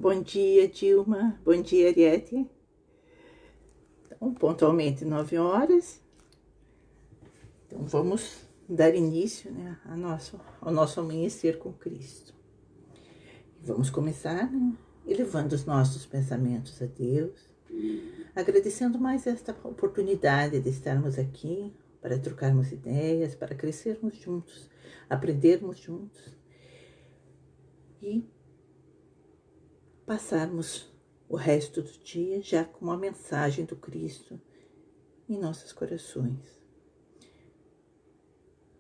Bom dia, Dilma. Bom dia, Ariete. Então, pontualmente 9 horas. Então, vamos dar início, né, ao nosso amanhecer com Cristo. Vamos começar, né, elevando os nossos pensamentos a Deus, agradecendo mais esta oportunidade de estarmos aqui para trocarmos ideias, para crescermos juntos, aprendermos juntos e passarmos o resto do dia já com a mensagem do Cristo em nossos corações.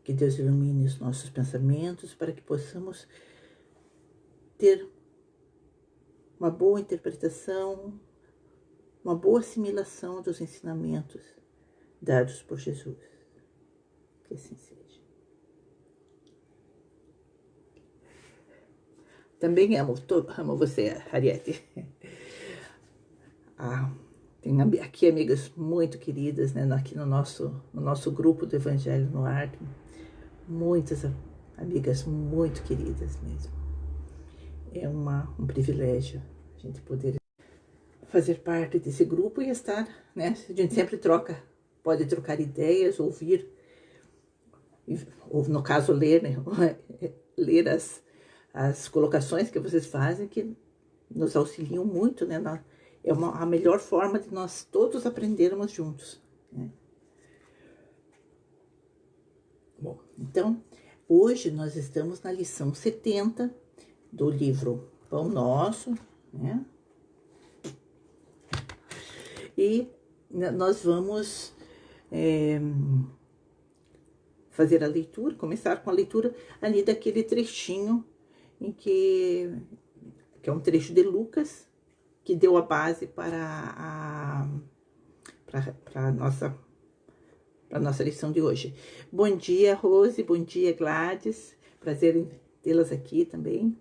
Que Deus ilumine os nossos pensamentos para que possamos ter uma boa interpretação, uma boa assimilação dos ensinamentos dados por Jesus. Que assim seja. Também amo você, Ariete. Tem aqui amigas muito queridas, né, aqui no nosso grupo do Evangelho no Ar. Muitas amigas muito queridas mesmo. É um privilégio a gente poder fazer parte desse grupo e estar, né? A gente sempre pode trocar ideias, ouvir, ou no caso ler, né? Ler as colocações que vocês fazem, que nos auxiliam muito, né? É a melhor forma de nós todos aprendermos juntos, né? Bom, então, hoje nós estamos na lição 70 do livro Pão Nosso, né? E nós vamos fazer a leitura, começar com a leitura ali daquele trechinho que é um trecho de Lucas, que deu a base para a nossa lição de hoje. Bom dia, Rose, bom dia, Gladys, prazer em tê-las aqui também.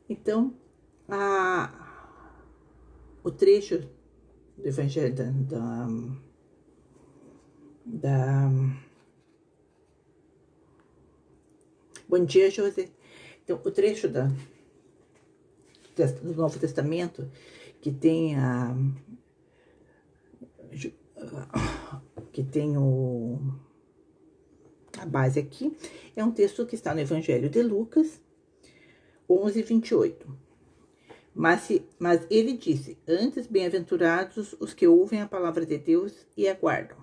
Então, o trecho do Evangelho Bom dia, José. Então, o trecho do Novo Testamento, que tem a base aqui, é um texto que está no Evangelho de Lucas 11:28. Mas ele disse: antes, bem-aventurados os que ouvem a palavra de Deus e aguardam.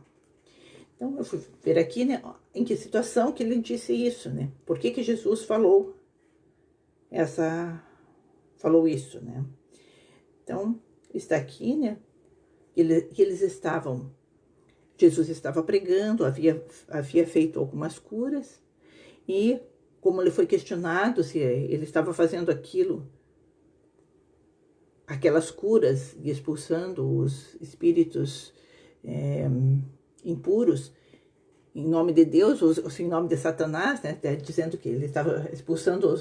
Então, eu fui ver aqui, né, em que situação que ele disse isso, né? Por que Jesus falou isso, né? Então, está aqui, né, Jesus estava pregando, havia feito algumas curas, e como ele foi questionado se ele estava fazendo aquelas curas e expulsando os espíritos impuros em nome de Deus, ou em nome de Satanás, né, dizendo que ele estava expulsando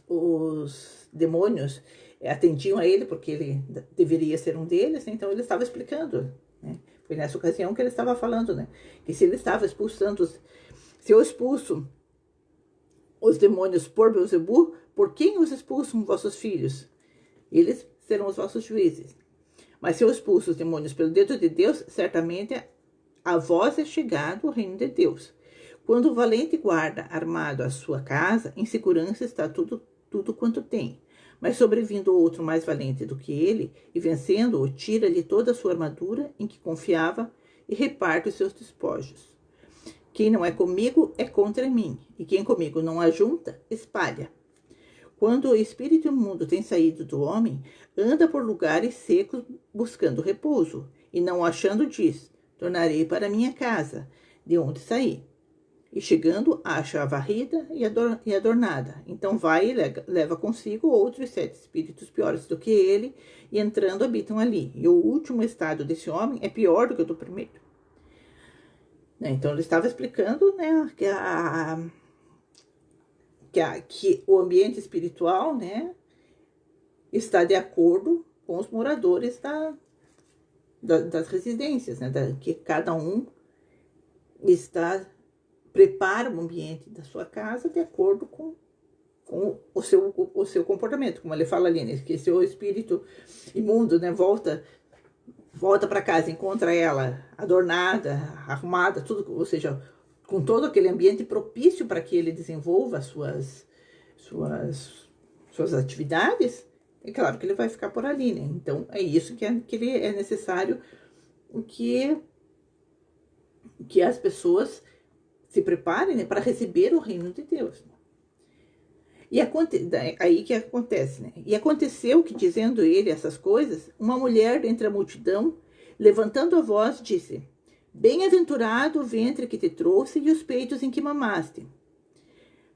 os demônios atendiam a ele, porque ele deveria ser um deles, né? Então ele estava explicando, né? Foi nessa ocasião que ele estava falando, né, que se ele estava expulsando, se eu expulso os demônios por Beelzebul, por quem os expulsam vossos filhos? Eles serão os vossos juízes. Mas se eu expulso os demônios pelo dedo de Deus, certamente a vós é chegado o reino de Deus. Quando o valente guarda armado a sua casa, em segurança está tudo quanto tem. Mas sobrevindo outro mais valente do que ele, e vencendo-o, tira-lhe toda a sua armadura em que confiava e reparte os seus despojos. Quem não é comigo é contra mim, e quem comigo não ajunta, espalha. Quando o espírito imundo tem saído do homem, anda por lugares secos buscando repouso, e não achando diz: tornarei para minha casa, de onde saí. E chegando, acha a varrida e adornada. Então vai e leva consigo outros 7 espíritos piores do que ele, e entrando habitam ali. E o último estado desse homem é pior do que o do primeiro. Então ele estava explicando, né, que o ambiente espiritual, né, está de acordo com os moradores das residências, né, que cada um prepara o ambiente da sua casa de acordo com com o seu comportamento, como ele fala ali, né? Que seu espírito imundo, né, volta para casa, encontra ela adornada, arrumada, tudo, ou seja, com todo aquele ambiente propício para que ele desenvolva suas atividades, é claro que ele vai ficar por ali, né? Então, é isso que ele é necessário que as pessoas se preparem, né, para receber o reino de Deus. E aí que acontece, né? E aconteceu que, dizendo ele essas coisas, uma mulher dentre a multidão, levantando a voz, disse: Bem-aventurado o ventre que te trouxe e os peitos em que mamaste.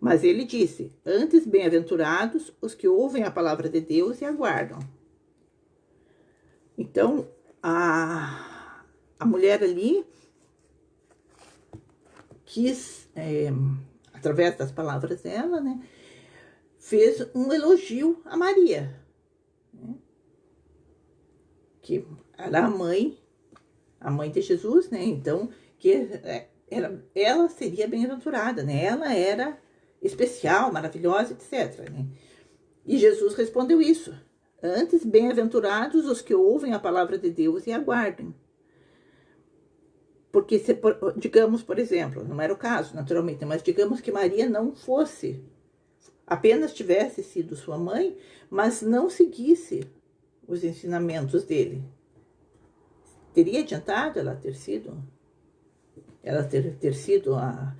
Mas ele disse: Antes, bem-aventurados os que ouvem a palavra de Deus e aguardam. Então, a mulher ali quis, através das palavras dela, né, fez um elogio a Maria, né, que era a mãe de Jesus, né? Então, que ela seria bem-aventurada, né? Ela era especial, maravilhosa, etc, né? E Jesus respondeu isso: Antes, bem-aventurados os que ouvem a palavra de Deus e aguardem. Porque, digamos, por exemplo, não era o caso, naturalmente, mas digamos que Maria não fosse, apenas tivesse sido sua mãe, mas não seguisse os ensinamentos dele. Teria adiantado ela ter sido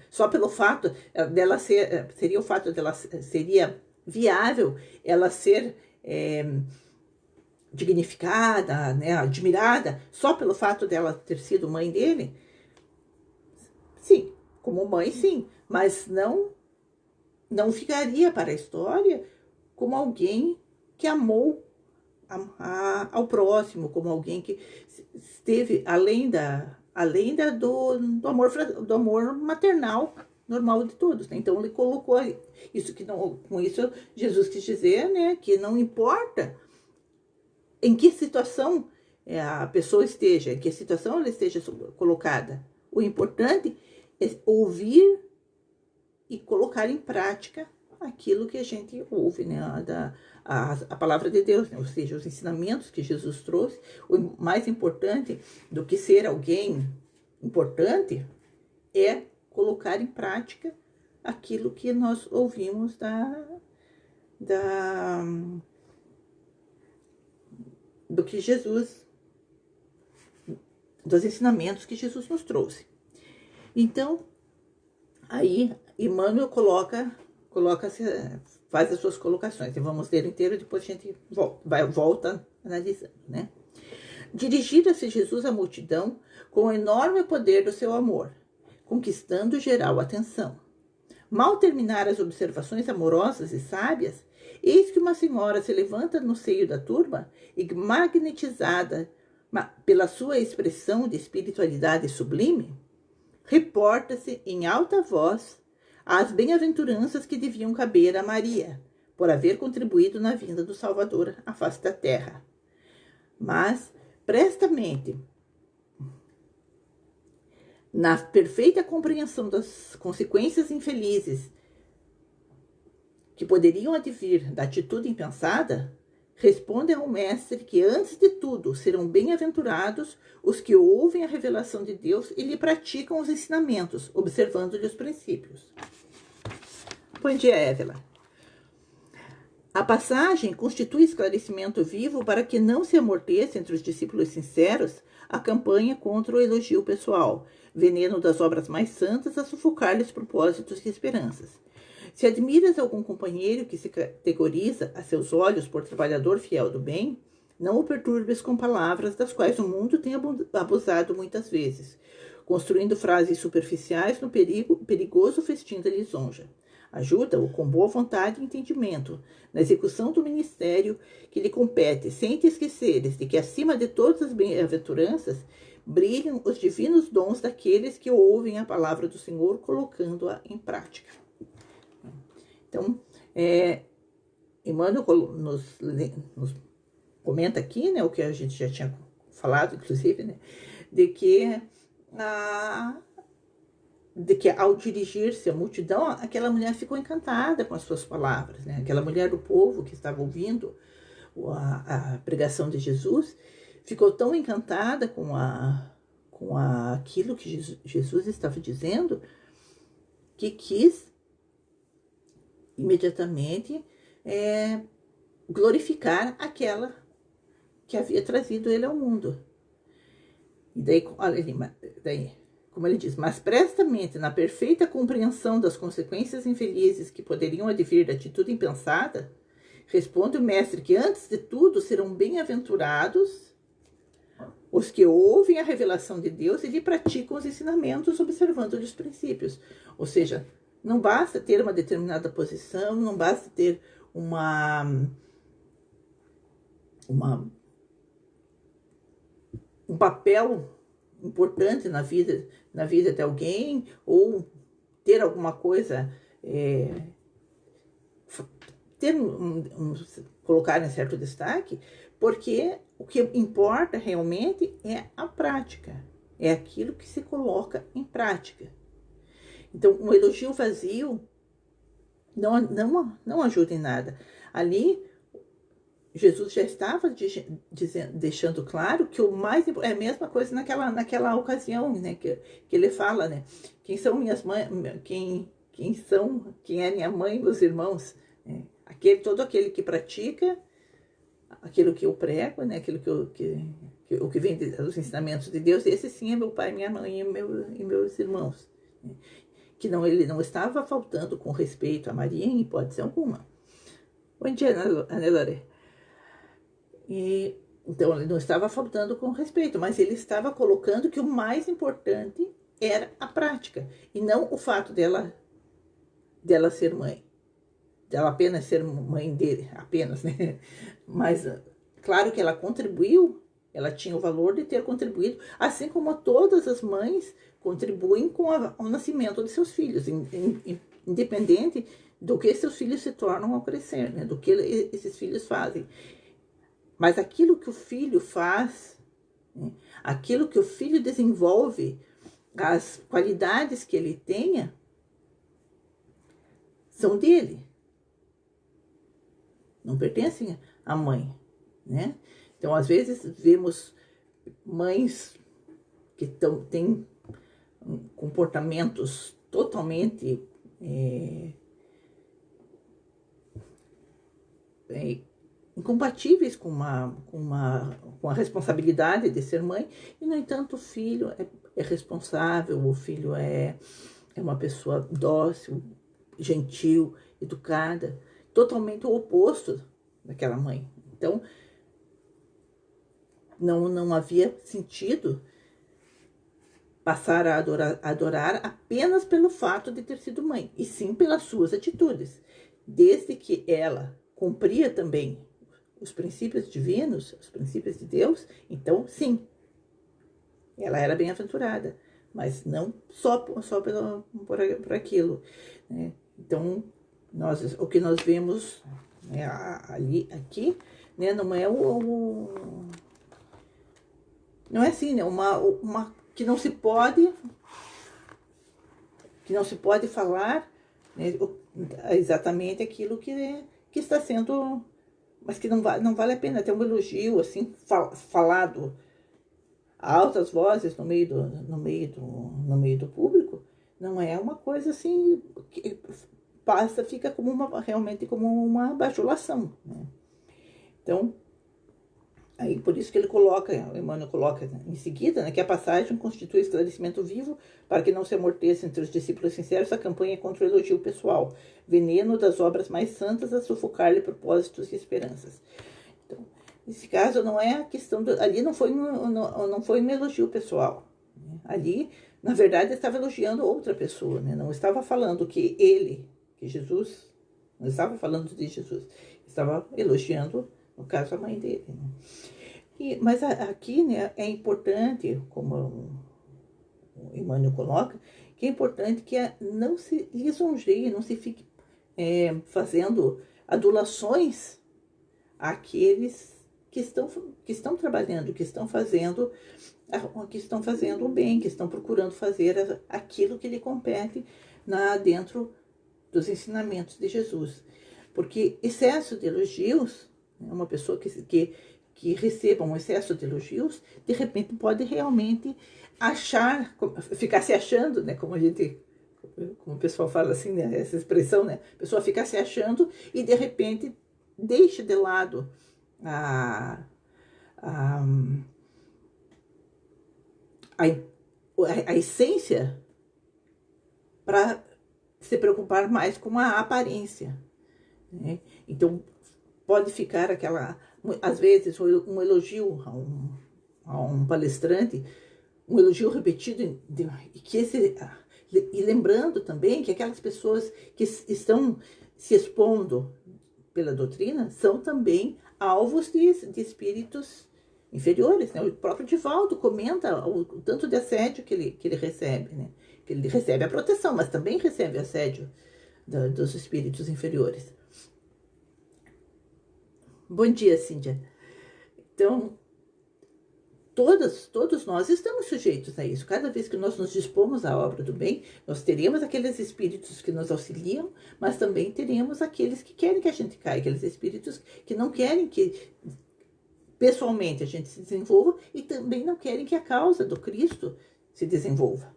só pelo fato dela ser, seria o fato dela, seria viável ela ser dignificada, né, admirada, só pelo fato dela ter sido mãe dele? Sim, como mãe, sim, mas não ficaria para a história como alguém que amou ao próximo, como alguém que esteve além do amor maternal normal de todos, né? Então ele colocou isso, que não, com isso Jesus quis dizer, né, que não importa em que situação a pessoa esteja, em que situação ela esteja colocada, o importante é ouvir e colocar em prática aquilo que a gente ouve, né, a palavra de Deus, né? Ou seja, os ensinamentos que Jesus trouxe. O mais importante do que ser alguém importante é colocar em prática aquilo que nós ouvimos do que Jesus, dos ensinamentos que Jesus nos trouxe. Então, aí Emmanuel faz as suas colocações, e vamos ler inteiro, depois a gente volta analisando, né? Dirigira-se Jesus à multidão com o enorme poder do seu amor, conquistando geral atenção. Mal terminar as observações amorosas e sábias, eis que uma senhora se levanta no seio da turma e, magnetizada pela sua expressão de espiritualidade sublime, reporta-se em alta voz às bem-aventuranças que deviam caber a Maria, por haver contribuído na vinda do Salvador à face da terra. Mas, prestamente, na perfeita compreensão das consequências infelizes que poderiam advir da atitude impensada, responde ao mestre que, antes de tudo, serão bem-aventurados os que ouvem a revelação de Deus e lhe praticam os ensinamentos, observando-lhe os princípios. Bom dia, Évila. A passagem constitui esclarecimento vivo para que não se amorteça entre os discípulos sinceros a campanha contra o elogio pessoal, veneno das obras mais santas a sufocar-lhes propósitos e esperanças. Se admiras algum companheiro que se categoriza a seus olhos por trabalhador fiel do bem, não o perturbes com palavras das quais o mundo tem abusado muitas vezes, construindo frases superficiais no perigoso festim da lisonja. Ajuda-o com boa vontade e entendimento na execução do ministério que lhe compete, sem te esqueceres de que, acima de todas as bem-aventuranças, brilham os divinos dons daqueles que ouvem a palavra do Senhor, colocando-a em prática. Então, Emmanuel nos comenta aqui, né, o que a gente já tinha falado, inclusive, né, de que de que ao dirigir-se à multidão, aquela mulher ficou encantada com as suas palavras, né? Aquela mulher do povo que estava ouvindo a pregação de Jesus, ficou tão encantada com aquilo que Jesus estava dizendo, que quis imediatamente glorificar aquela que havia trazido ele ao mundo. E daí, olha ali, daí, como ele diz, mas prestamente na perfeita compreensão das consequências infelizes que poderiam advir da atitude impensada, responde o mestre que antes de tudo serão bem-aventurados os que ouvem a revelação de Deus e lhe praticam os ensinamentos observando-lhe os princípios. Ou seja, não basta ter uma determinada posição, não basta ter um papel importante na vida de alguém, ou ter alguma coisa, colocar em certo destaque, porque o que importa realmente é a prática, é aquilo que se coloca em prática. Então, um elogio vazio não ajuda em nada. Ali, Jesus já estava deixando claro que o mais é a mesma coisa naquela ocasião, né, que ele fala, né? Quem são minhas mães, quem é minha mãe e meus irmãos? Né? Todo aquele que pratica aquilo que eu prego, né? Aquilo o que vem dos ensinamentos de Deus, esse sim é meu pai, minha mãe e meus irmãos. Né? Que ele não estava faltando com respeito a Maria em hipótese alguma. Bom dia, Ana Lore. Então, ele não estava faltando com respeito, mas ele estava colocando que o mais importante era a prática, e não o fato dela ser mãe, dela apenas ser mãe dele, apenas, né? Mas, claro que ela contribuiu, ela tinha o valor de ter contribuído, assim como todas as mães contribuem com o nascimento de seus filhos, independente do que seus filhos se tornam ao crescer, né? Do que esses filhos fazem. Mas aquilo que o filho faz, né? Aquilo que o filho desenvolve, as qualidades que ele tenha, são dele. Não pertencem à mãe, né? Então, às vezes, vemos mães que têm comportamentos totalmente incompatíveis com a responsabilidade de ser mãe, e, no entanto, o filho é responsável, o filho é uma pessoa dócil, gentil, educada, totalmente o oposto daquela mãe. Então, não havia sentido passar a adorar apenas pelo fato de ter sido mãe, e sim pelas suas atitudes, desde que ela cumpria também os princípios divinos, os princípios de Deus. Então, sim, ela era bem-aventurada, mas não só por aquilo, né? Então, o que nós vemos, né, aqui, né, não é não é assim, né, que não se pode falar, né, exatamente aquilo que está sendo, mas que não vale a pena ter um elogio assim falado a altas vozes no meio do público. Não é uma coisa assim que fica realmente como uma bajulação, né? Então, aí por isso que o Emmanuel coloca em seguida, né, que a passagem constitui esclarecimento vivo para que não se amorteça entre os discípulos sinceros a campanha contra o elogio pessoal, veneno das obras mais santas a sufocar-lhe propósitos e esperanças. Então, nesse caso, não é a questão ali não foi um elogio pessoal, né? Ali, na verdade, estava elogiando outra pessoa, né? Não estava falando que Jesus, não estava falando de Jesus, estava elogiando, no caso, a mãe dele, né? Mas aqui, né, é importante, como o Emmanuel coloca, que é importante que não se lisonjeie, não se fique fazendo adulações àqueles que estão trabalhando, que estão fazendo que estão fazendo o bem, que estão procurando fazer aquilo que lhe compete dentro dos ensinamentos de Jesus. Porque excesso de elogios, uma pessoa que receba um excesso de elogios, de repente pode realmente ficar se achando, né? Como o pessoal fala assim, né? Essa expressão, né? A pessoa fica se achando e de repente deixa de lado a, a, a essência para se preocupar mais com a aparência, né? Então, pode ficar às vezes, um elogio a um palestrante, um elogio repetido, e lembrando também que aquelas pessoas que estão se expondo pela doutrina são também alvos de espíritos inferiores, né? O próprio Divaldo comenta o tanto de assédio que ele recebe, né? Que ele recebe a proteção, mas também recebe assédio dos espíritos inferiores. Bom dia, Cíndia. Então, todos nós estamos sujeitos a isso. Cada vez que nós nos dispomos à obra do bem, nós teremos aqueles espíritos que nos auxiliam, mas também teremos aqueles que querem que a gente caia, aqueles espíritos que não querem que pessoalmente a gente se desenvolva e também não querem que a causa do Cristo se desenvolva.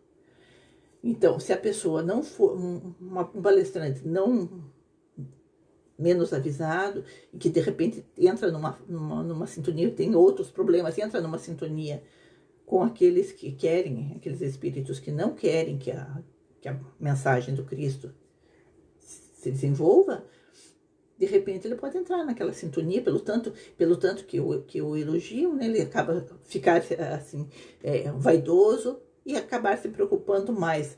Então, se a pessoa não for um palestrante não menos avisado, e que de repente entra numa sintonia, tem outros problemas, entra numa sintonia com aqueles que querem, aqueles espíritos que não querem que a mensagem do Cristo se desenvolva, de repente ele pode entrar naquela sintonia, pelo tanto que o elogiam, né? Ele acaba ficar assim, vaidoso e acabar se preocupando mais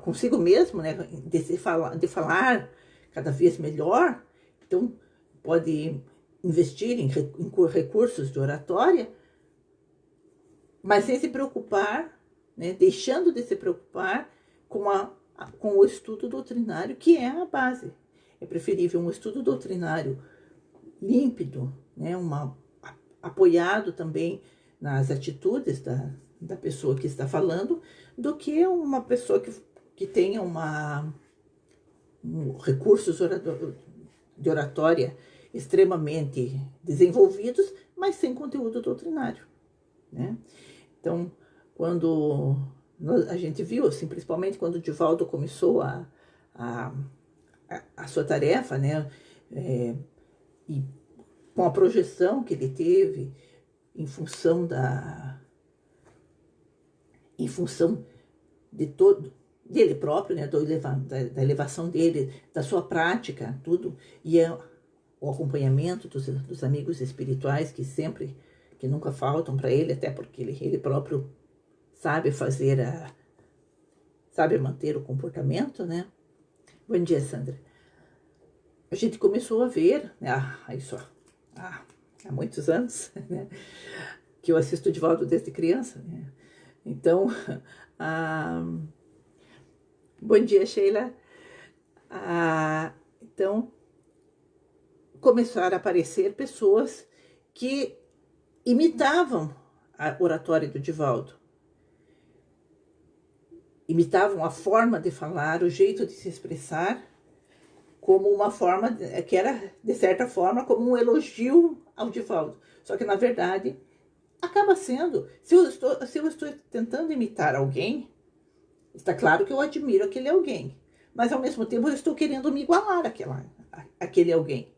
consigo mesmo, né? De falar cada vez melhor. Então, pode investir em recursos de oratória, mas sem se preocupar, né? Deixando de se preocupar com o estudo doutrinário, que é a base. É preferível um estudo doutrinário límpido, né? Apoiado também nas atitudes da pessoa que está falando, do que uma pessoa que tenha recursos de oratória extremamente desenvolvidos, mas sem conteúdo doutrinário, né? Então, quando a gente viu, assim, principalmente quando o Divaldo começou a sua tarefa, né? E com a projeção que ele teve em função dele próprio, né, da elevação dele, da sua prática, tudo, e o acompanhamento dos amigos espirituais que nunca faltam para ele, até porque ele próprio sabe manter o comportamento, né? Bom dia, Sandra. A gente começou a ver, né, há muitos anos, né, que eu assisto o Divaldo desde criança, né? Então, bom dia, Sheila. Então, começaram a aparecer pessoas que imitavam a oratória do Divaldo. Imitavam a forma de falar, o jeito de se expressar, como uma forma que era, de certa forma, como um elogio ao Divaldo. Só que, na verdade, acaba sendo, se eu estou tentando imitar alguém, está claro que eu admiro aquele alguém, mas ao mesmo tempo eu estou querendo me igualar àquele alguém.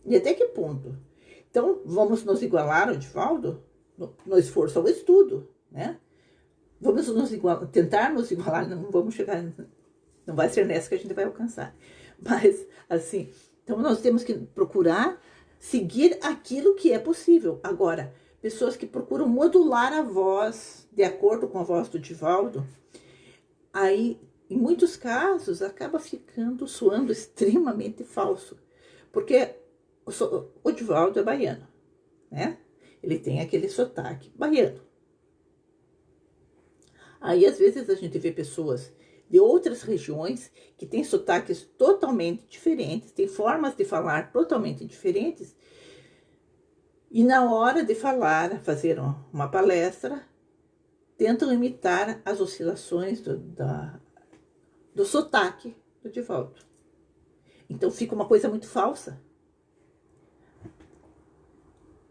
E até que ponto? Então, vamos nos igualar ao Divaldo no esforço ao estudo, né? Vamos tentar nos igualar, não vamos chegar, não vai ser nessa que a gente vai alcançar. Mas, assim, então nós temos que procurar seguir aquilo que é possível. Agora, pessoas que procuram modular a voz de acordo com a voz do Divaldo, aí, em muitos casos, acaba soando extremamente falso. Porque o Divaldo é baiano, né? Ele tem aquele sotaque baiano. Aí, às vezes, a gente vê pessoas de outras regiões que têm sotaques totalmente diferentes, têm formas de falar totalmente diferentes, E na hora de falar, fazer uma palestra, tentam imitar as oscilações do sotaque do Divaldo. Então fica uma coisa muito falsa.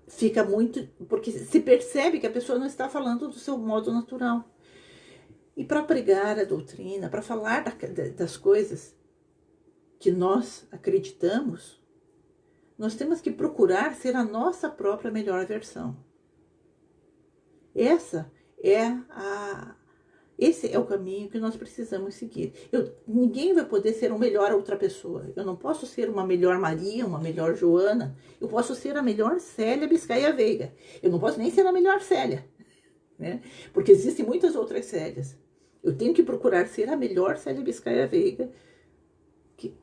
Fica muito... Porque se percebe que a pessoa não está falando do seu modo natural. E para pregar a doutrina, para falar das coisas que nós acreditamos, nós temos que procurar ser a nossa própria melhor versão. Esse é o caminho que nós precisamos seguir. Ninguém vai poder ser uma melhor outra pessoa. Eu não posso ser uma melhor Maria, uma melhor Joana. Eu posso ser a melhor Célia Biscaia Veiga. Eu não posso nem ser a melhor Célia, né? Porque existem muitas outras Célias. Eu tenho que procurar ser a melhor Célia Biscaia Veiga que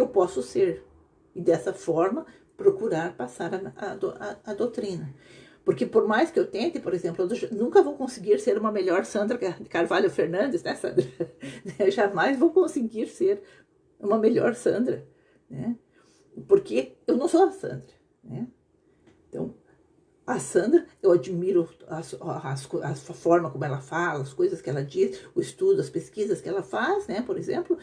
eu posso ser. E dessa forma, procurar passar a doutrina. Porque por mais que eu tente, por exemplo, eu nunca vou conseguir ser uma melhor Sandra Carvalho Fernandes, né, Sandra? Eu jamais vou conseguir ser uma melhor Sandra, né? Porque eu não sou a Sandra, né? Então, a Sandra, eu admiro a forma como ela fala, as coisas que ela diz, o estudo, as pesquisas que ela faz, né, por exemplo.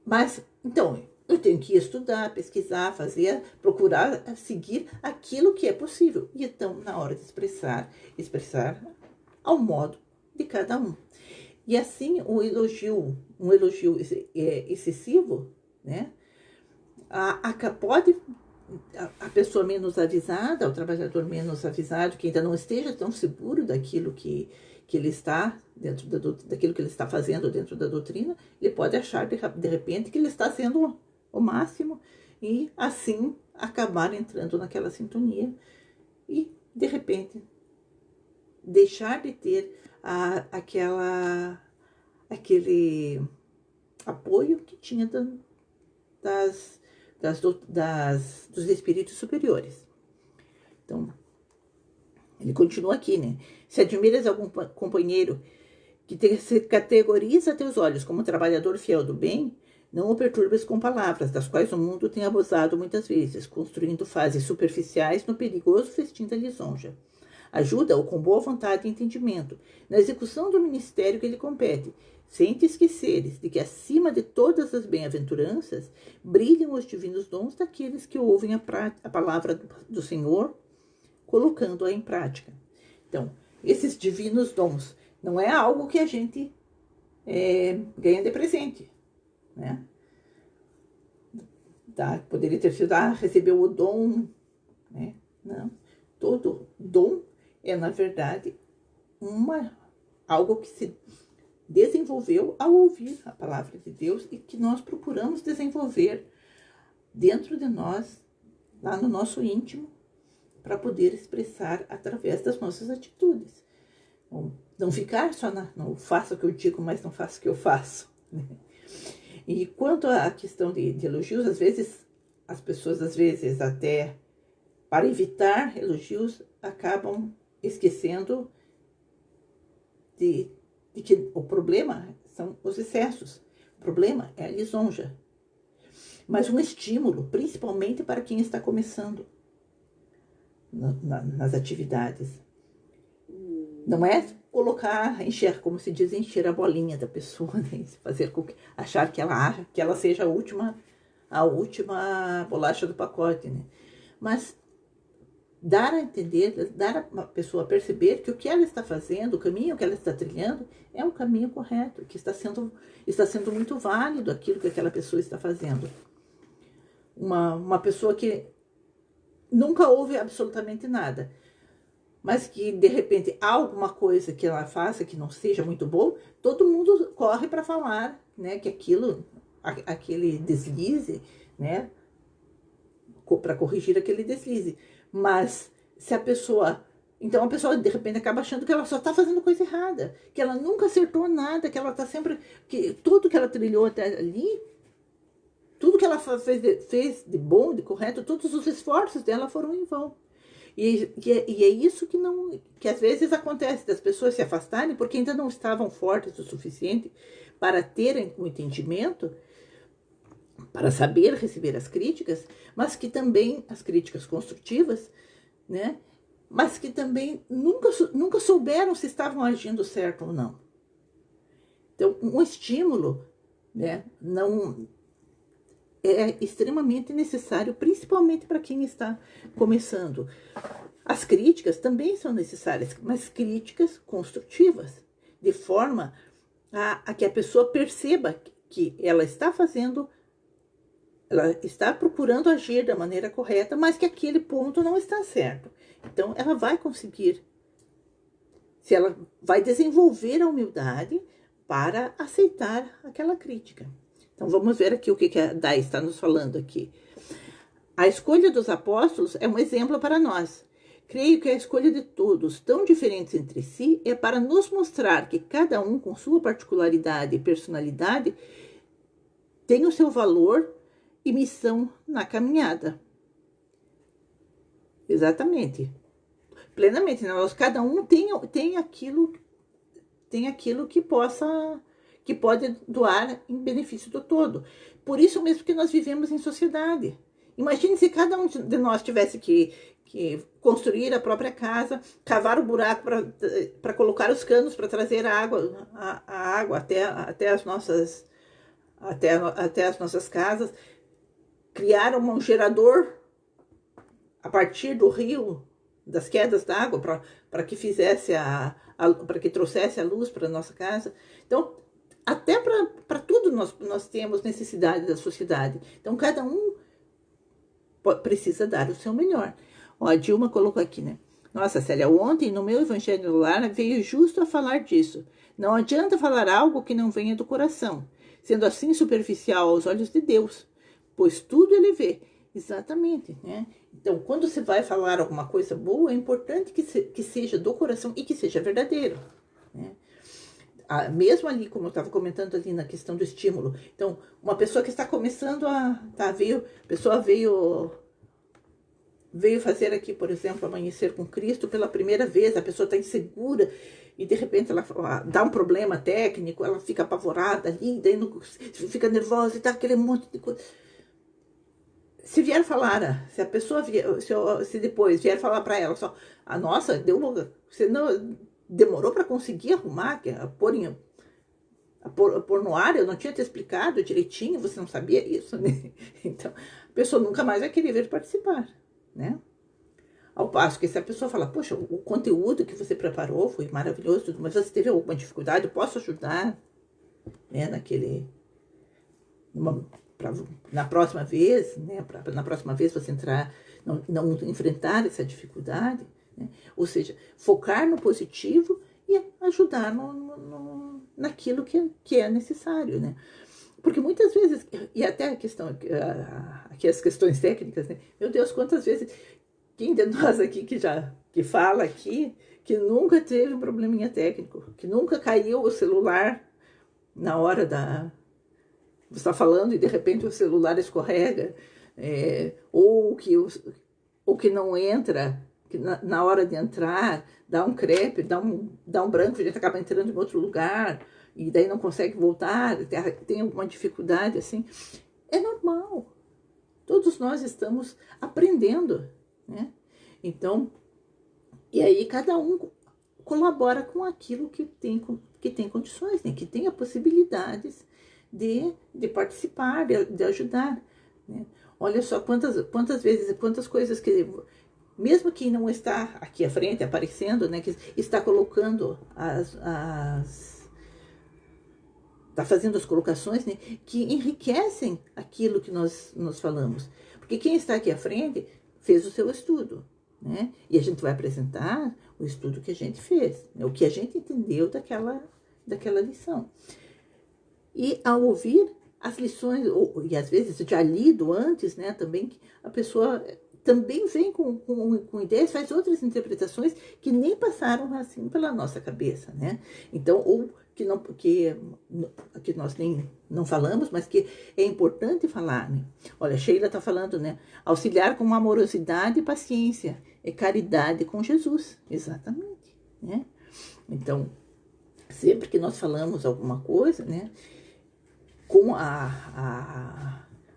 Mas, então, eu tenho que estudar, pesquisar, fazer, procurar seguir aquilo que é possível. E então, na hora de expressar ao modo de cada um. E assim, um elogio excessivo, né? Pode a pessoa menos avisada, o trabalhador menos avisado, que ainda não esteja tão seguro daquilo que ele está dentro daquilo que ele está fazendo dentro da doutrina, ele pode achar de repente que ele está sendo o máximo e assim acabar entrando naquela sintonia e de repente deixar de ter aquele apoio que tinha dos espíritos superiores. Então, ele continua aqui, né? Se admiras algum companheiro que se categoriza a teus olhos como trabalhador fiel do bem, não o perturbes com palavras, das quais o mundo tem abusado muitas vezes, construindo fases superficiais no perigoso festim da lisonja. Ajuda-o com boa vontade e entendimento, na execução do ministério que lhe compete, sem te esqueceres de que acima de todas as bem-aventuranças brilham os divinos dons daqueles que ouvem a palavra do Senhor, colocando-a em prática. Então, esses divinos dons não é algo que a gente ganha de presente, né? Poderia ter sido, recebeu o dom, né? Não. Todo dom é, na verdade, algo que se desenvolveu ao ouvir a palavra de Deus e que nós procuramos desenvolver dentro de nós, lá no nosso íntimo, para poder expressar através das nossas atitudes. Não ficar só não faço o que eu digo, mas não faço o que eu faço, né? E quanto à questão de elogios, às vezes, as pessoas, até para evitar elogios, acabam esquecendo de que o problema são os excessos. O problema é a lisonja. Mas um estímulo, principalmente para quem está começando nas atividades. Não é encher, como se diz, encher a bolinha da pessoa, né? Fazer com que, achar que ela seja a última bolacha do pacote, né? Mas dar a entender, dar a pessoa a perceber que o que ela está fazendo, o caminho que ela está trilhando, é um caminho correto, que está sendo muito válido aquilo que aquela pessoa está fazendo. Uma pessoa que nunca ouve absolutamente nada, mas que, de repente, há alguma coisa que ela faça que não seja muito bom, todo mundo corre para falar, né, que aquele deslize, né, para corrigir aquele deslize. Mas se a pessoa... Então a pessoa, de repente, acaba achando que ela só está fazendo coisa errada, que ela nunca acertou nada, que ela está sempre... que tudo que ela trilhou até ali, tudo que ela fez de bom, de correto, todos os esforços dela foram em vão. E é isso que às vezes acontece, das pessoas se afastarem porque ainda não estavam fortes o suficiente para terem um entendimento, para saber receber as críticas, mas que também as críticas construtivas né? Mas que também nunca souberam se estavam agindo certo ou não. Então, um estímulo, né, não é extremamente necessário, principalmente para quem está começando. As críticas também são necessárias, mas críticas construtivas, de forma a que a pessoa perceba que ela está fazendo, ela está procurando agir da maneira correta, mas que aquele ponto não está certo. Então, ela vai conseguir, se ela vai desenvolver a humildade para aceitar aquela crítica. Então, vamos ver aqui o que a Dai está nos falando aqui. A escolha dos apóstolos é um exemplo para nós. Creio que a escolha de todos, tão diferentes entre si, é para nos mostrar que cada um, com sua particularidade e personalidade, tem o seu valor e missão na caminhada. Exatamente. Plenamente. Nós, cada um tem aquilo que pode doar em benefício do todo. Por isso mesmo que nós vivemos em sociedade. Imagine se cada um de nós tivesse que construir a própria casa, cavar o buraco para colocar os canos para trazer a água até as nossas casas, criar um gerador a partir do rio, das quedas d'água, para que fizesse para que trouxesse a luz para a nossa casa. Então, até para tudo nós temos necessidade da sociedade. Então, cada um precisa dar o seu melhor. Ó, a Dilma colocou aqui, né? Nossa, Célia, ontem no meu Evangelho no Lar veio justo a falar disso. Não adianta falar algo que não venha do coração, sendo assim superficial aos olhos de Deus, pois tudo ele vê. Exatamente, né? Então, quando você vai falar alguma coisa boa, é importante que seja do coração e que seja verdadeiro, né? Mesmo ali, como eu estava comentando ali na questão do estímulo. Então, uma pessoa que está começando a pessoa veio fazer aqui, por exemplo, Amanhecer com Cristo pela primeira vez, a pessoa está insegura e de repente ela dá um problema técnico, ela fica apavorada ali, daí fica nervosa e tá aquele monte de coisa. Se vier falar, se a pessoa se depois vier falar para ela só, nossa, você não demorou para conseguir arrumar, pôr no ar, eu não tinha te explicado direitinho, você não sabia isso, né? Então, a pessoa nunca mais vai querer vir participar, né? Ao passo que se a pessoa fala, poxa, o conteúdo que você preparou foi maravilhoso, mas você teve alguma dificuldade, eu posso ajudar, né, na próxima vez, né, na próxima vez você não enfrentar essa dificuldade, né? Ou seja, focar no positivo e ajudar naquilo que é necessário, né? Porque muitas vezes, e até a questão, aqui as questões técnicas, né? Meu Deus, quantas vezes, quem de nós aqui que fala aqui, que nunca teve um probleminha técnico, que nunca caiu o celular na hora você está falando e de repente o celular escorrega, ou que não entra, que na hora de entrar dá um crepe, dá um branco, a gente acaba entrando em outro lugar e daí não consegue voltar, tem alguma dificuldade assim. É normal. Todos nós estamos aprendendo, né? Então, e aí cada um colabora com aquilo que tem condições, né? Que tem possibilidades de participar, de ajudar, né? Olha só quantas vezes, quantas coisas que, mesmo quem não está aqui à frente, aparecendo, né? Que está colocando está fazendo as colocações, né, que enriquecem aquilo que nós falamos. Porque quem está aqui à frente fez o seu estudo, né? E a gente vai apresentar o estudo que a gente fez, né, o que a gente entendeu daquela lição. E ao ouvir as lições, e às vezes já lido antes, né, também, a pessoa também vem com ideias, faz outras interpretações que nem passaram assim pela nossa cabeça, né? Então, ou que nós nem não falamos, mas que é importante falar, né? Olha, Sheila está falando, né? Auxiliar com amorosidade e paciência, é caridade com Jesus, exatamente, né? Então, sempre que nós falamos alguma coisa, né? Com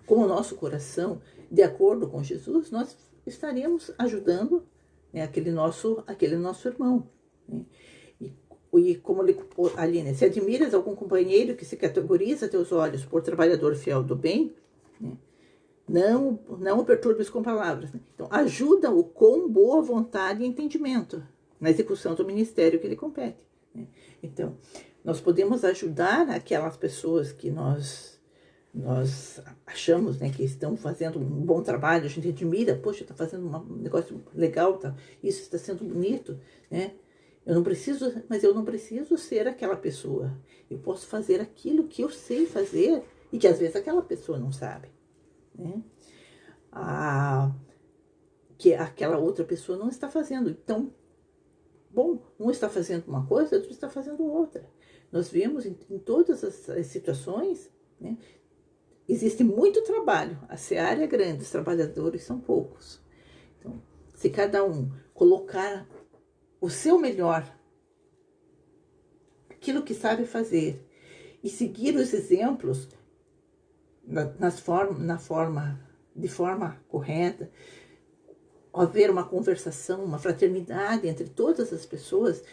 o nosso coração, de acordo com Jesus, nós estaremos ajudando né, aquele nosso irmão. Né? E como ali, né, se admiras algum companheiro que se categoriza a teus olhos por trabalhador fiel do bem, né, não o perturbes com palavras. Né? Então, ajuda-o com boa vontade e entendimento na execução do ministério que lhe compete. Né? Então, nós podemos ajudar aquelas pessoas que nós achamos, né, que estão fazendo um bom trabalho, a gente admira, poxa, está fazendo um negócio legal, tá, isso está sendo bonito, né? Mas eu não preciso ser aquela pessoa. Eu posso fazer aquilo que eu sei fazer e que às vezes aquela pessoa não sabe, né? Que aquela outra pessoa não está fazendo. Então, bom, um está fazendo uma coisa, outro está fazendo outra. Nós vemos em todas as situações, né? Existe muito trabalho, a seara é grande, os trabalhadores são poucos. Então, se cada um colocar o seu melhor, aquilo que sabe fazer, e seguir os exemplos de forma correta, haver uma conversação, uma fraternidade entre todas as pessoas,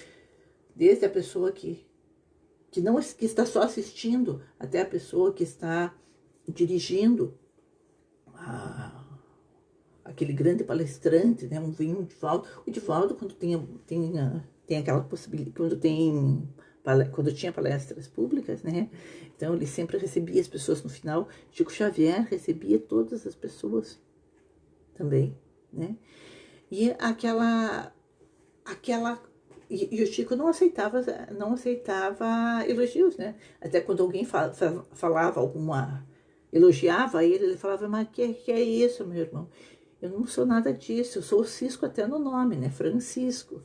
desde a pessoa que está só assistindo, até a pessoa que está dirigindo, aquele grande palestrante, né, um Divaldo. O Divaldo, quando tem aquela possibilidade, quando tinha palestras públicas, né, então ele sempre recebia as pessoas no final. Chico Xavier recebia todas as pessoas também, né, e e o Chico não aceitava elogios, né, até quando alguém falava elogiava ele falava, mas que é isso, meu irmão? Eu não sou nada disso, eu sou o Cisco até no nome, né? Francisco.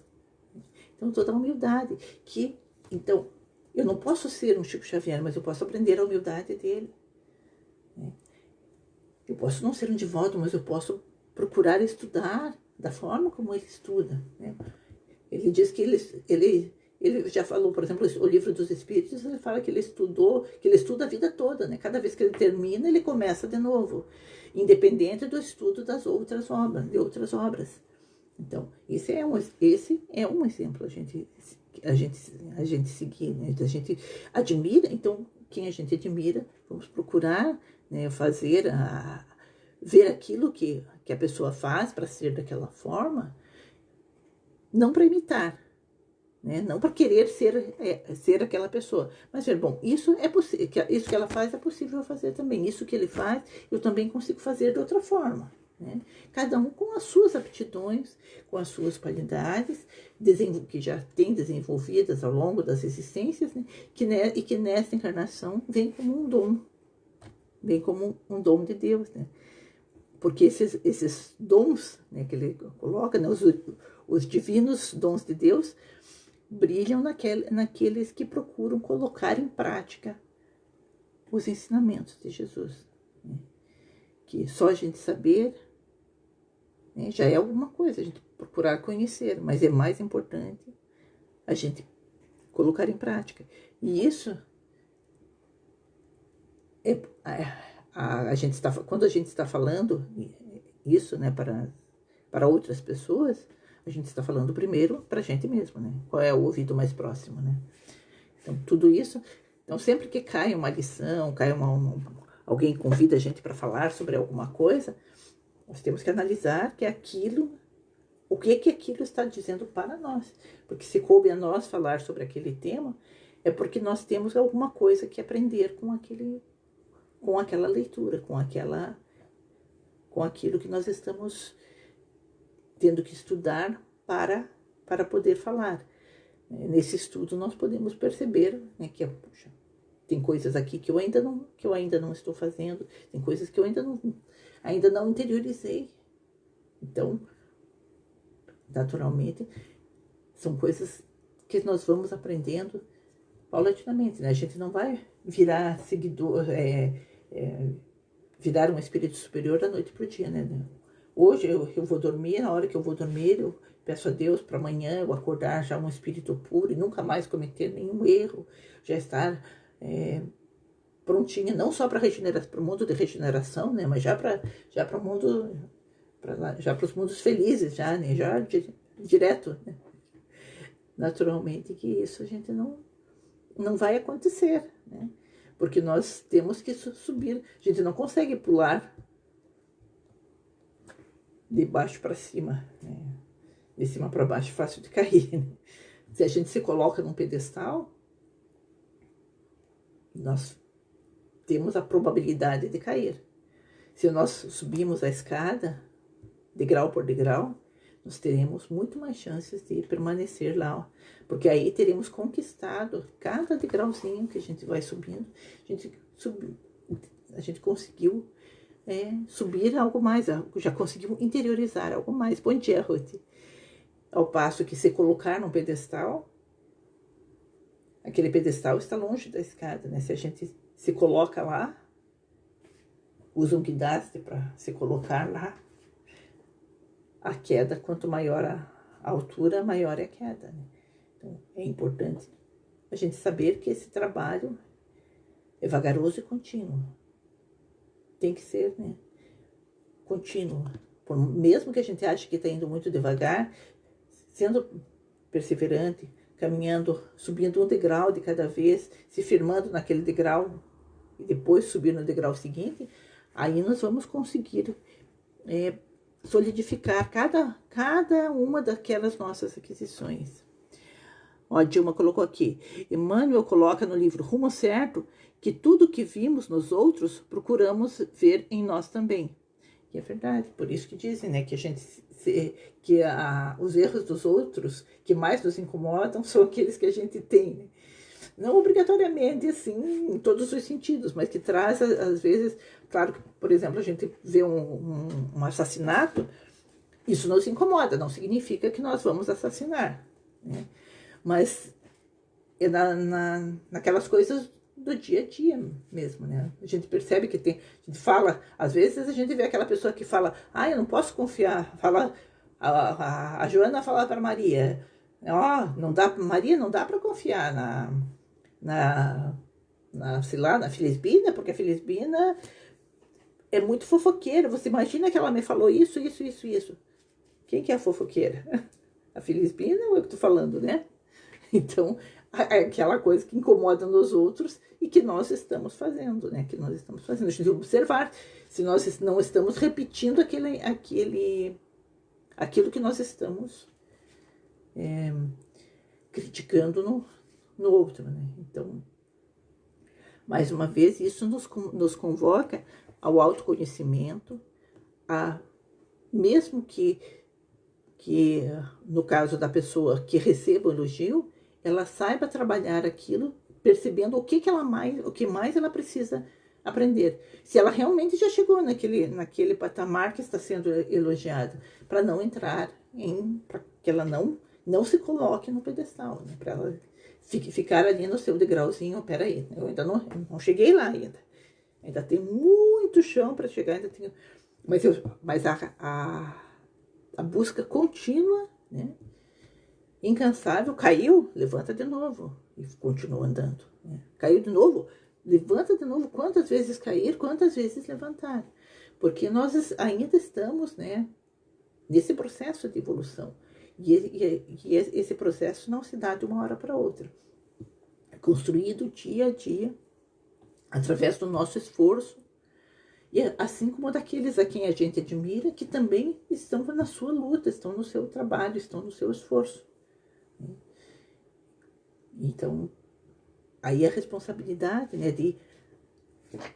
Então, toda a humildade. Então, eu não posso ser um Chico Xavier, mas eu posso aprender a humildade dele. Né? Eu posso não ser um Divaldo, mas eu posso procurar estudar da forma como ele estuda. Né? Ele diz que ele já falou, por exemplo, o Livro dos Espíritos, ele fala que ele estuda a vida toda, né? Cada vez que ele termina, ele começa de novo, independente do estudo de outras obras. Então, esse é um exemplo a gente seguir, né? A gente admira, então, quem a gente admira, vamos procurar, né, ver aquilo que a pessoa faz para ser daquela forma, não para imitar, né? Não para querer ser aquela pessoa, mas ver, bom, isso que ela faz é possível fazer também, isso que ele faz eu também consigo fazer de outra forma, né? Cada um com as suas aptidões, com as suas qualidades, que já tem desenvolvidas ao longo das existências, né? E que nessa encarnação vem como um dom de Deus, né? Porque esses dons, né, que ele coloca, né, os divinos dons de Deus, brilham naqueles que procuram colocar em prática os ensinamentos de Jesus. Né? Que só a gente saber, né, já é alguma coisa, a gente procurar conhecer, mas é mais importante a gente colocar em prática. E isso quando a gente está falando isso, né, para outras pessoas, a gente está falando primeiro para a gente mesmo, né? Qual é o ouvido mais próximo, né? Então, tudo isso. Então, sempre que cai uma lição, alguém convida a gente para falar sobre alguma coisa, nós temos que analisar o que aquilo está dizendo para nós. Porque se coube a nós falar sobre aquele tema, é porque nós temos alguma coisa que aprender com aquela leitura, com aquilo que nós estamos tendo que estudar para poder falar. Nesse estudo nós podemos perceber, né, que puxa, tem coisas aqui que eu ainda não estou fazendo, tem coisas que eu ainda não interiorizei. Então, naturalmente, são coisas que nós vamos aprendendo paulatinamente, né? A gente não vai virar seguidor, virar um espírito superior da noite para o dia, né? Hoje eu vou dormir, na hora que eu vou dormir, eu peço a Deus para amanhã eu acordar já um espírito puro e nunca mais cometer nenhum erro, já estar prontinha, não só para o mundo de regeneração, né, mas já para o mundo, já para os mundos felizes, já, né, direto, né? Naturalmente que isso a gente não vai acontecer, né? Porque nós temos que subir, a gente não consegue pular de baixo para cima, né? De cima para baixo é fácil de cair, né? Se a gente se coloca num pedestal, nós temos a probabilidade de cair. Se nós subimos a escada, degrau por degrau, nós teremos muito mais chances de permanecer lá, ó, porque aí teremos conquistado cada degrauzinho que a gente vai subindo, a gente conseguiu subir algo mais, já conseguiu interiorizar algo mais. Bom dia, Ruth. Ao passo que se colocar num pedestal, aquele pedestal está longe da escada, né? Se a gente se coloca lá, usa um guindaste para se colocar lá, a queda, quanto maior a altura, maior é a queda, né? Então, é importante a gente saber que esse trabalho é vagaroso e contínuo. Tem que ser, né? Contínuo. Mesmo que a gente ache que está indo muito devagar, sendo perseverante, caminhando, subindo um degrau de cada vez, se firmando naquele degrau e depois subir no degrau seguinte, aí nós vamos conseguir solidificar cada uma daquelas nossas aquisições. Ó, a Dilma colocou aqui, Emmanuel coloca no livro Rumo Certo que tudo que vimos nos outros, procuramos ver em nós também. E é verdade, por isso que dizem, né, que a gente os erros dos outros que mais nos incomodam são aqueles que a gente tem, né? Não obrigatoriamente, assim, em todos os sentidos, mas que traz, às vezes, claro que, por exemplo, a gente vê um assassinato, isso nos incomoda, não significa que nós vamos assassinar, né? Mas é naquelas coisas do dia a dia mesmo, né? A gente percebe que tem, a gente fala, às vezes a gente vê aquela pessoa que fala, eu não posso confiar, fala, a Joana fala para Maria, não dá, Maria, não dá para confiar sei lá, na Filisbina, porque a Filisbina é muito fofoqueira. Você imagina que ela me falou isso. Quem que é a fofoqueira? A Filisbina ou eu que tô falando, né? Então, é aquela coisa que incomoda nos outros e que nós estamos fazendo, né? Que nós estamos fazendo. A gente tem que observar se nós não estamos repetindo aquilo que nós estamos criticando no outro, né? Então, mais uma vez, isso nos convoca ao autoconhecimento, mesmo que no caso da pessoa que receba o elogio, ela saiba trabalhar aquilo, percebendo o que mais ela precisa aprender. Se ela realmente já chegou naquele patamar que está sendo elogiado, para não entrar para que ela não se coloque no pedestal, né? Para ela ficar ali no seu degrauzinho. Peraí, eu ainda não cheguei lá ainda tem muito chão para chegar, mas a busca contínua, né? Incansável. Caiu, levanta de novo e continua andando, né? Caiu de novo, levanta de novo. Quantas vezes cair, quantas vezes levantar, porque nós ainda estamos, né, nesse processo de evolução, e esse processo não se dá de uma hora para outra, é construído dia a dia através do nosso esforço, e assim como daqueles a quem a gente admira, que também estão na sua luta, estão no seu trabalho, estão no seu esforço. Então, aí a responsabilidade, né, de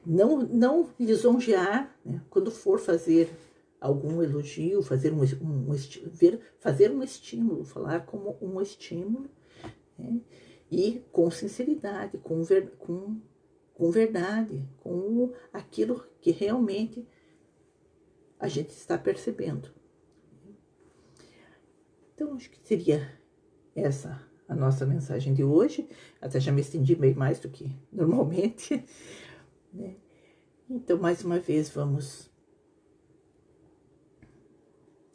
não lisonjear, né, quando for fazer algum elogio, fazer um estímulo, falar como um estímulo, né, e com sinceridade, com verdade, com aquilo que realmente a gente está percebendo. Então, acho que seria essa a nossa mensagem de hoje. Até já me estendi bem mais do que normalmente, né? Então, mais uma vez, vamos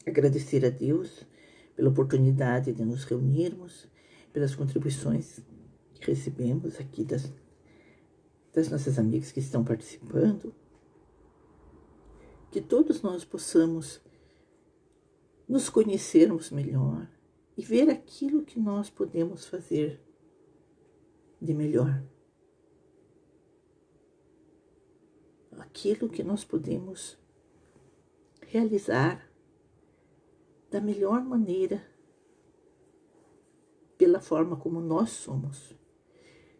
agradecer a Deus pela oportunidade de nos reunirmos, pelas contribuições que recebemos aqui das nossas amigas que estão participando, que todos nós possamos nos conhecermos melhor, e ver aquilo que nós podemos fazer de melhor. Aquilo que nós podemos realizar da melhor maneira, pela forma como nós somos.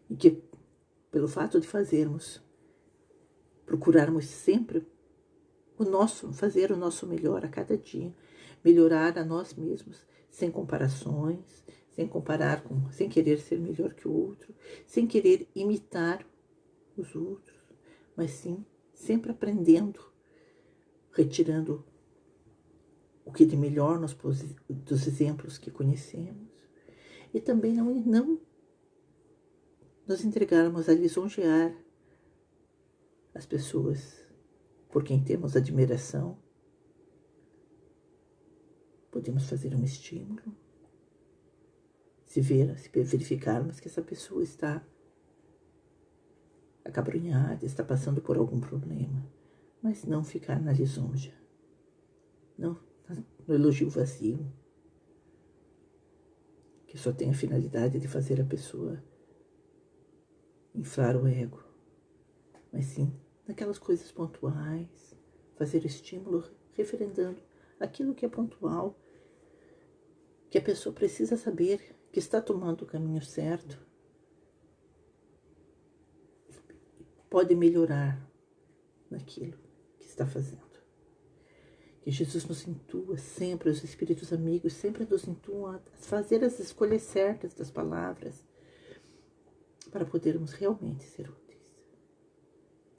E que, pelo fato de fazermos, procurarmos sempre fazer o nosso melhor a cada dia, melhorar a nós mesmos, sem comparações, sem querer ser melhor que o outro, sem querer imitar os outros, mas sim sempre aprendendo, retirando o que de melhor dos exemplos que conhecemos, e também não nos entregarmos a lisonjear as pessoas por quem temos admiração. Podemos fazer um estímulo, se verificarmos que essa pessoa está acabrunhada, está passando por algum problema, mas não ficar na lisonja, não no elogio vazio, que só tem a finalidade de fazer a pessoa inflar o ego, mas sim naquelas coisas pontuais, fazer estímulo referendando aquilo que é pontual, que a pessoa precisa saber que está tomando o caminho certo, pode melhorar naquilo que está fazendo. Que Jesus nos intua sempre, os espíritos amigos sempre nos intuam a fazer as escolhas certas das palavras para podermos realmente ser úteis.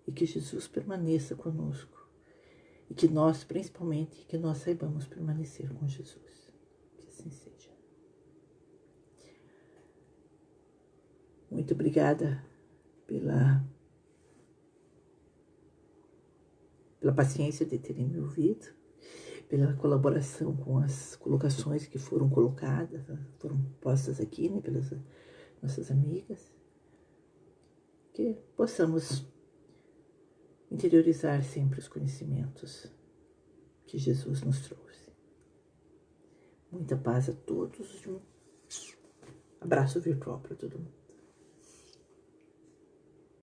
E que Jesus permaneça conosco. E que nós, principalmente, que nós saibamos permanecer com Jesus. Que assim seja. Muito obrigada pela paciência de terem me ouvido, pela colaboração com as colocações que foram colocadas, foram postas aqui, né, pelas nossas amigas, que possamos interiorizar sempre os conhecimentos que Jesus nos trouxe. Muita paz a todos, um abraço virtual para todo mundo.